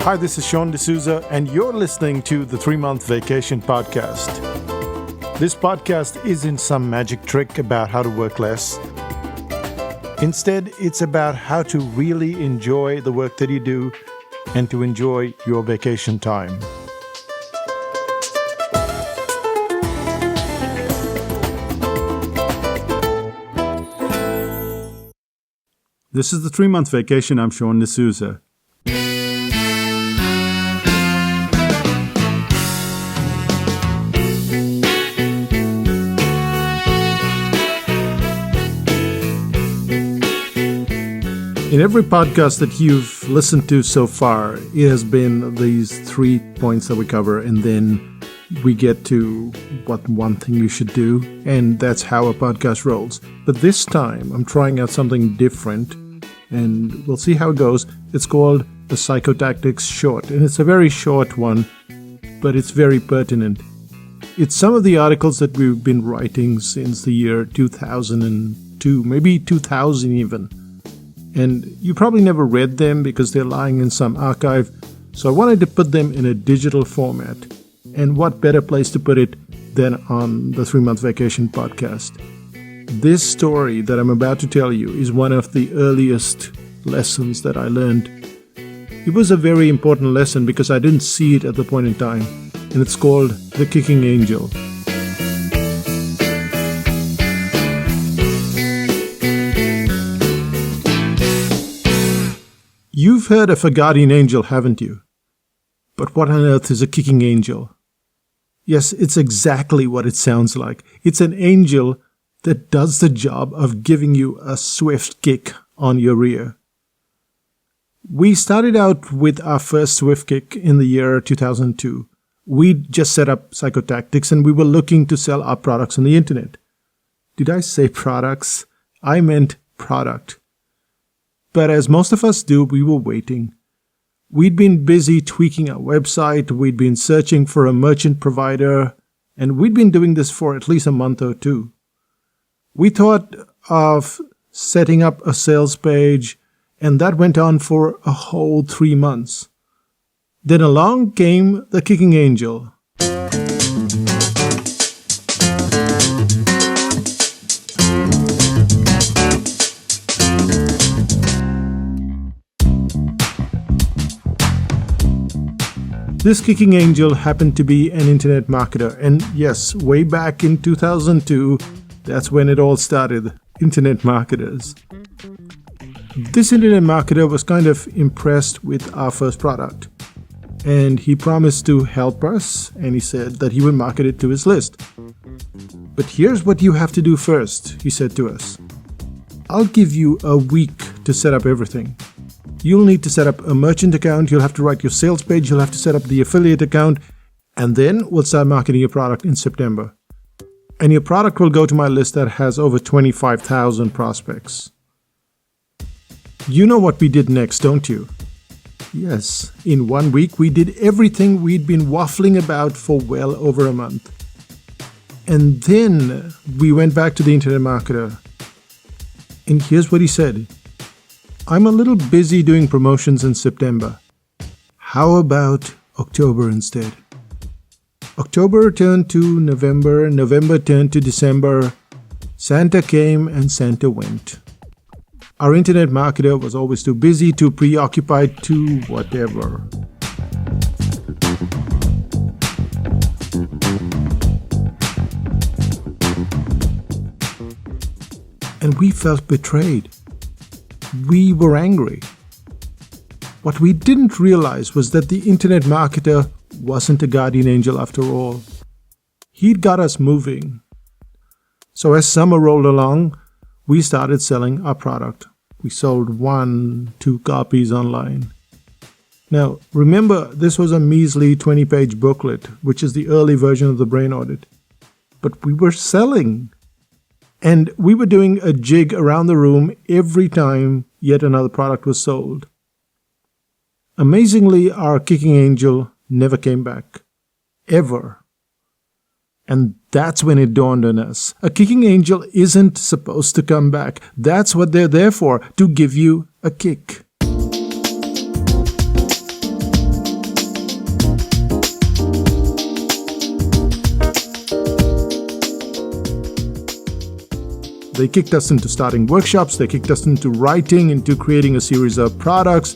Hi, this is Sean D'Souza, and you're listening to the 3-Month Vacation Podcast. This podcast isn't some magic trick about how to work less. Instead, it's about how to really enjoy the work that you do and to enjoy your vacation time. This is the 3-Month Vacation. I'm Sean D'Souza. In every podcast that you've listened to so far, it has been these 3 points that we cover, and then we get to what one thing you should do, and that's how a podcast rolls. But this time, I'm trying out something different, and we'll see how it goes. It's called the Psychotactics Short, and it's a very short one, but it's very pertinent. It's some of the articles that we've been writing since the year 2002, maybe 2000 even. And you probably never read them because they're lying in some archive, so I wanted to put them in a digital format. And what better place to put it than on the 3-Month Vacation Podcast? This story that I'm about to tell you is one of the earliest lessons that I learned. It was a very important lesson because I didn't see it at the point in time, and it's called The Kicking Angel. You've heard of a guardian angel, haven't you? But what on earth is a kicking angel? Yes, it's exactly what it sounds like. It's an angel that does the job of giving you a swift kick on your rear. We started out with our first swift kick in the year 2002. We just set up Psychotactics and we were looking to sell our products on the internet. Did I say products? I meant product. But as most of us do, we were waiting. We'd been busy tweaking our website, we'd been searching for a merchant provider, and we'd been doing this for at least a month or two. We thought of setting up a sales page, and that went on for a whole 3 months. Then along came the kicking angel. This kicking angel happened to be an internet marketer, and yes, way back in 2002, that's when it all started, internet marketers. This internet marketer was kind of impressed with our first product, and he promised to help us, and he said that he would market it to his list. But here's what you have to do first, he said to us. I'll give you a week to set up everything. You'll need to set up a merchant account, you'll have to write your sales page, you'll have to set up the affiliate account, and then we'll start marketing your product in September. And your product will go to my list that has over 25,000 prospects. You know what we did next, don't you? Yes, in 1 week we did everything we'd been waffling about for well over a month. And then we went back to the internet marketer. And here's what he said. I'm a little busy doing promotions in September. How about October instead? October turned to November, November turned to December. Santa came and Santa went. Our internet marketer was always too busy, too preoccupied, too whatever. And we felt betrayed. We were angry. What we didn't realize was that the internet marketer wasn't a guardian angel after all. He'd got us moving. So as summer rolled along, we started selling our product. We sold 1-2 copies online. Now, remember, this was a measly 20-page booklet, which is the early version of the Brain Audit. But we were selling. And we were doing a jig around the room every time yet another product was sold. Amazingly, our kicking angel never came back. Ever. And that's when it dawned on us. A kicking angel isn't supposed to come back. That's what they're there for, to give you a kick. They kicked us into starting workshops, they kicked us into writing, into creating a series of products.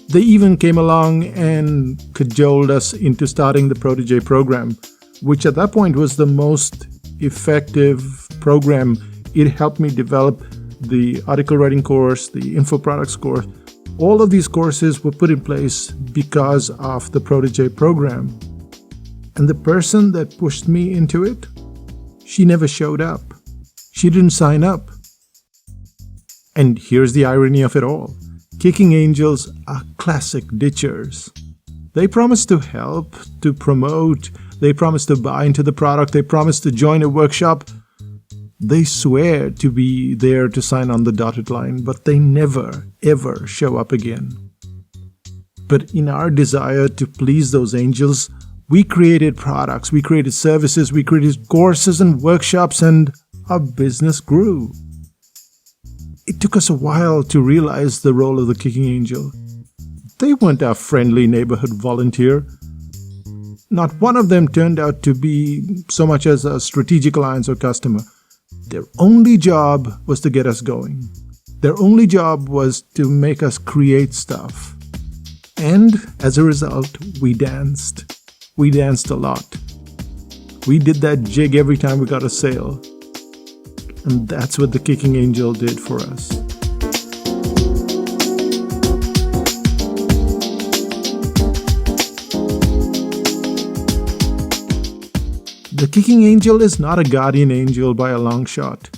They even came along and cajoled us into starting the Protege program, which at that point was the most effective program. It helped me develop the article writing course, the info products course. All of these courses were put in place because of the Protege program. And the person that pushed me into it, she never showed up. She didn't sign up. And here's the irony of it all. Kicking Angels are classic ditchers. They promise to help, to promote, they promise to buy into the product, they promise to join a workshop. They swear to be there to sign on the dotted line, but they never, ever show up again. But in our desire to please those angels, we created products, we created services, we created courses and workshops, and our business grew. It took us a while to realize the role of the Kicking Angel. They weren't our friendly neighborhood volunteer. Not one of them turned out to be so much as a strategic alliance or customer. Their only job was to get us going. Their only job was to make us create stuff. And as a result, we danced. We danced a lot. We did that jig every time we got a sale. And that's what the Kicking Angel did for us. The Kicking Angel is not a guardian angel by a long shot.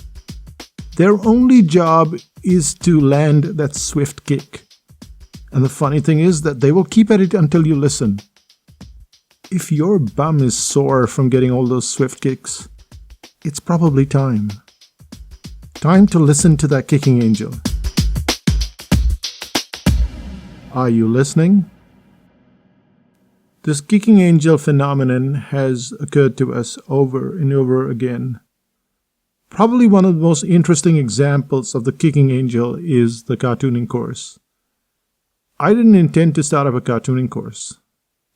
Their only job is to land that swift kick. And the funny thing is that they will keep at it until you listen. If your bum is sore from getting all those swift kicks, it's probably time. Time to listen to that Kicking Angel. Are you listening? This Kicking Angel phenomenon has occurred to us over and over again. Probably one of the most interesting examples of the Kicking Angel is the cartooning course. I didn't intend to start up a cartooning course.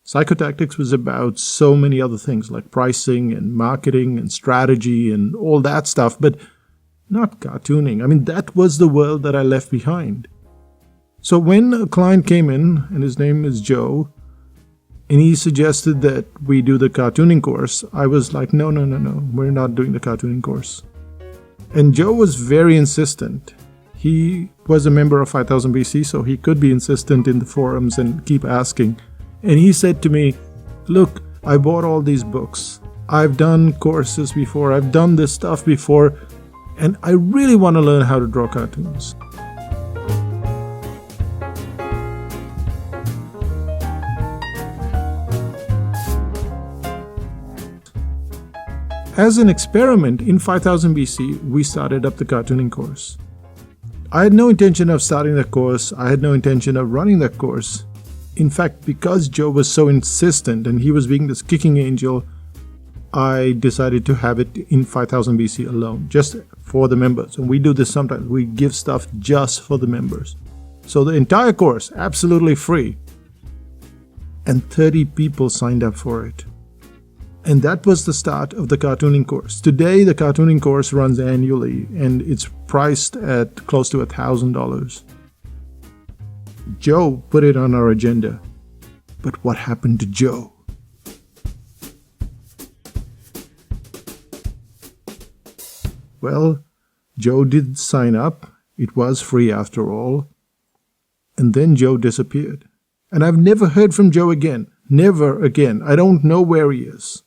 Psychotactics was about so many other things like pricing and marketing and strategy and all that stuff, but not cartooning. I mean, that was the world that I left behind. So when a client came in, and his name is Joe, and he suggested that we do the cartooning course, I was like, no, we're not doing the cartooning course. And Joe was very insistent. He was a member of 5000 BC, so he could be insistent in the forums and keep asking. And he said to me, look, I bought all these books. I've done courses before. I've done this stuff before. And I really want to learn how to draw cartoons. As an experiment in 5000 BC, we started up the cartooning course. I had no intention of starting that course. I had no intention of running that course. In fact, because Joe was so insistent and he was being this Kicking Angel, I decided to have it in 5000 BC alone, just for the members. And we do this sometimes. We give stuff just for the members. So the entire course, absolutely free. And 30 people signed up for it. And that was the start of the cartooning course. Today, the cartooning course runs annually, and it's priced at close to $1,000. Joe put it on our agenda. But what happened to Joe? Well, Joe did sign up. It was free after all. And then Joe disappeared. And I've never heard from Joe again. Never again. I don't know where he is.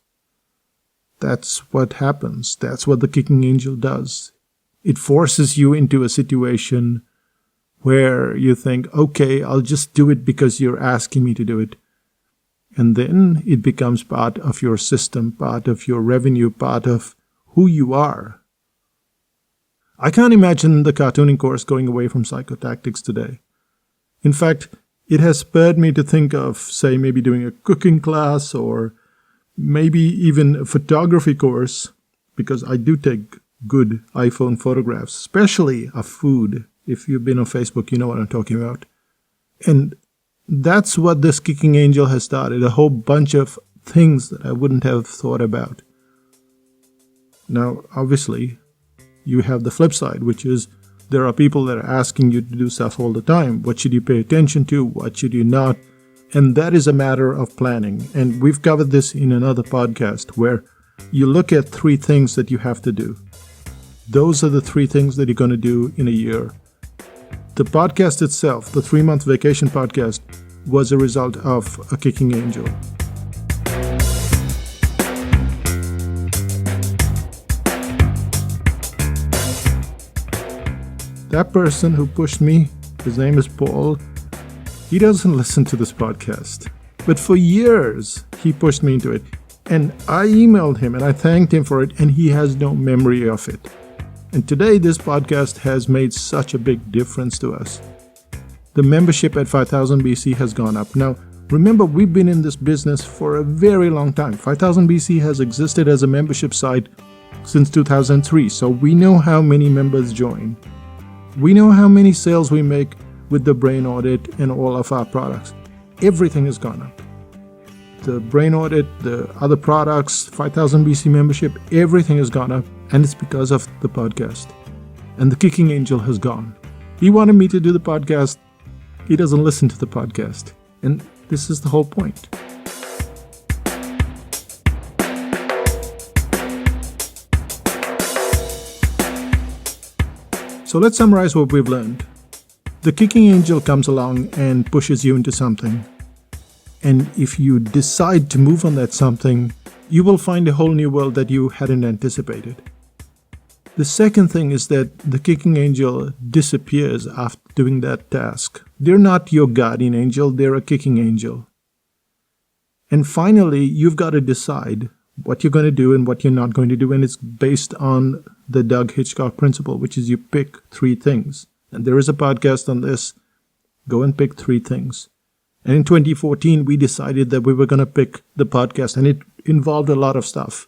That's what happens. That's what the Kicking Angel does. It forces you into a situation where you think, okay, I'll just do it because you're asking me to do it. And then it becomes part of your system, part of your revenue, part of who you are. I can't imagine the cartooning course going away from Psychotactics today. In fact, it has spurred me to think of, say, maybe doing a cooking class or maybe even a photography course, because I do take good iPhone photographs, especially of food. If you've been on Facebook, you know what I'm talking about. And that's what this Kicking Angel has started, a whole bunch of things that I wouldn't have thought about. Now, obviously, you have the flip side, which is there are people that are asking you to do stuff all the time. What should you pay attention to? What should you not? And that is a matter of planning. And we've covered this in another podcast where you look at 3 things that you have to do. Those are the 3 things that you're going to do in a year. The podcast itself, the 3-month vacation podcast, was a result of a kicking angel. That person who pushed me, his name is Paul, he doesn't listen to this podcast. But for years, he pushed me into it. And I emailed him and I thanked him for it, and he has no memory of it. And today, this podcast has made such a big difference to us. The membership at 5000 BC has gone up. Now, remember, we've been in this business for a very long time. 5000 BC has existed as a membership site since 2003, so we know how many members join. We know how many sales we make with the Brain Audit and all of our products. Everything has gone up. The Brain Audit, the other products, 5000 BC membership, everything has gone up, and it's because of the podcast. And the kicking angel has gone. He wanted me to do the podcast. He doesn't listen to the podcast. And this is the whole point. So let's summarize what we've learned. The kicking angel comes along and pushes you into something. And if you decide to move on that something, you will find a whole new world that you hadn't anticipated. The second thing is that the kicking angel disappears after doing that task. They're not your guardian angel, they're a kicking angel. And finally, you've got to decide what you're going to do and what you're not going to do, and it's based on the Doug Hitchcock principle, which is you pick 3 things. And there is a podcast on this. Go and pick 3 things. And in 2014, we decided that we were going to pick the podcast, and it involved a lot of stuff.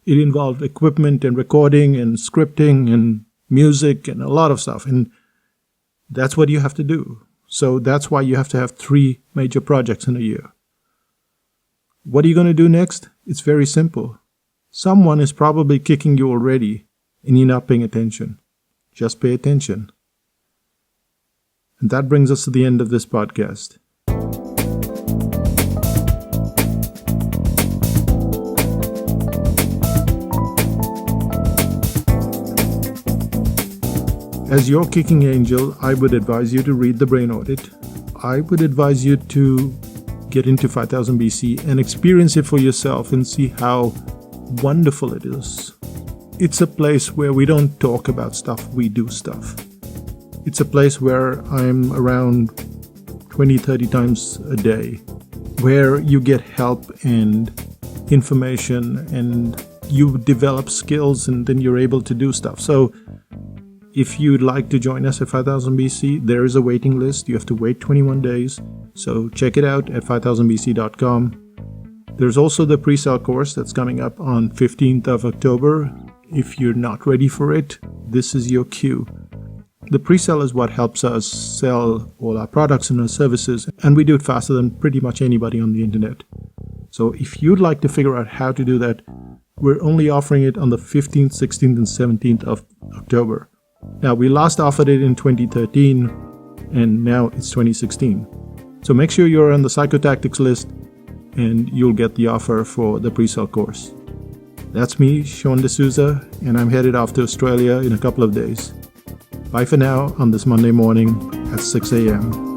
It involved equipment and recording and scripting and music and a lot of stuff. And that's what you have to do. So that's why you have to have 3 major projects in a year. What are you going to do next? It's very simple. Someone is probably kicking you already, and you're not paying attention. Just pay attention. And that brings us to the end of this podcast. As your kicking angel, I would advise you to read the Brain Audit. I would advise you to get into 5000 BC and experience it for yourself and see how wonderful it is. It's a place where we don't talk about stuff, we do stuff. It's a place where I'm around 20-30 times a day, where you get help and information and you develop skills, and then you're able to do stuff. So if you'd like to join us at 5000 BC, there is a waiting list. You have to wait 21 days. So check it out at 5000bc.com. There's also the pre-sale course that's coming up on 15th of October. If you're not ready for it, this is your cue. The pre-sale is what helps us sell all our products and our services, and we do it faster than pretty much anybody on the internet. So if you'd like to figure out how to do that, we're only offering it on the 15th, 16th, and 17th of October. Now, we last offered it in 2013, and now it's 2016. So make sure you're on the Psychotactics list, and you'll get the offer for the pre-sale course. That's me, Sean D'Souza, and I'm headed off to Australia in a couple of days. Bye for now on this Monday morning at 6 a.m.